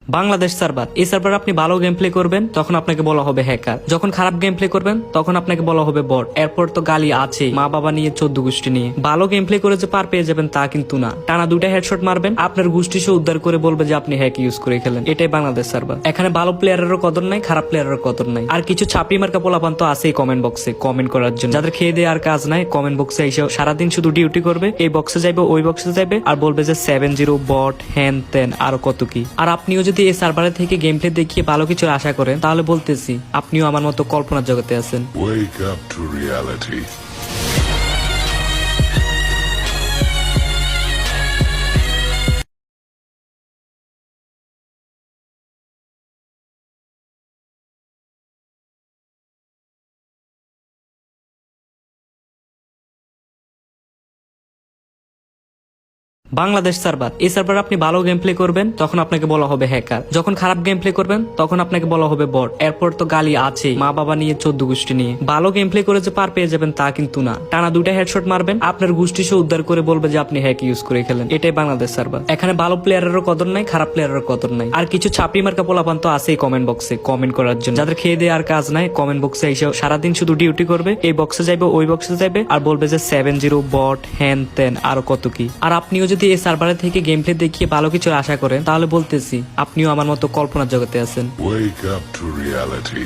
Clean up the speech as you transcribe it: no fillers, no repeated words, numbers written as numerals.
Bangladesh server, এই server আপনি ভালো গেম প্লে করবেন তখন আপনাকে বলা হবে হ্যাকার, যখন খারাপ গেম প্লে করবেন তখন আপনাকে বলা হবে বট। এরপর তো গালি আছে, মা বাবা নিয়ে 14 গোষ্ঠী নিয়ে। ভালো গেম প্লে করে যে পার পেয়ে যাবেন তা কিন্তু না, টানা 2টা হেডশট মারবেন আপনার গোষ্ঠী সে উদ্ধার করে বলবে যে আপনি হ্যাক ইউজ করে খেলেন। এটাই বাংলাদেশ সার্ভার। এখানে ভালো প্লেয়ারেরও কদর নাই, খারাপ প্লেয়ারেরও কদর নাই। আর কিছু ছাপড়ি মার্কা পোলাপান তো আছেই কমেন্ট বক্সে কমেন্ট করার জন্য, যাদের খেয়ে দিয়ে আর কাজ নাই কমেন্ট বক্সে এসে সারাদিন শুধু ডিউটি করবে, এই বক্সে যাবে ওই বক্সে যাবে আর বলবে যে 70 বট হ্যান ত্যান আরো কত কি। আর আপনিও যদি এই সার্ভারে থেকে গেম প্লে দেখিয়ে ভালো কিছুর আশা করেন তাহলে বলতেছি আপনিও আমার মতো কল্পনার জগতে আছেন। Wake up to reality. Bangladesh server, এই সার্ভার আপনি ভালো গেম প্লে করবেন তখন আপনাকে বলা হবে হ্যাকার, যখন খারাপ গেম প্লে করবেন তখন আপনাকে বলা হবে বট। এরপর তো গালি আছে, মা বাবা নিয়ে 14 গোষ্ঠী নিয়ে। ভালো গেম প্লে করে যে পার পেয়ে যাবেন তা কিন্তু না, টানা 2টা হেডশট মারবেন আপনার গোষ্ঠী সে উদ্ধার করে বলবে যে আপনি হ্যাক ইউজ করে খেলেন। এটাই বাংলাদেশ সার্ভার। এখানে ভালো প্লেয়ারেরও কদর নাই, খারাপ প্লেয়ারেরও কদর নাই। আর কিছু ছাপড়ি মার্কা পোলাপান তো আছেই কমেন্ট বক্সে কমেন্ট করার জন্য, যাদের খেয়ে দিয়ে আর কাজ নাই কমেন্ট বক্সে এসে সারাদিন শুধু ডিউটি করবে, এই বক্সে যাবে ওই বক্সে যাবে আর বলবে যে 70 বট হ্যান ত্যান আরো কত কি। আর আপনিও যদি এই সার্ভারে থেকে গেম প্লে দেখিয়ে ভালো কিছুর আশা করেন তাহলে বলতেছি আপনিও আমার মতো কল্পনার জগতে আছেন। Wake up to reality.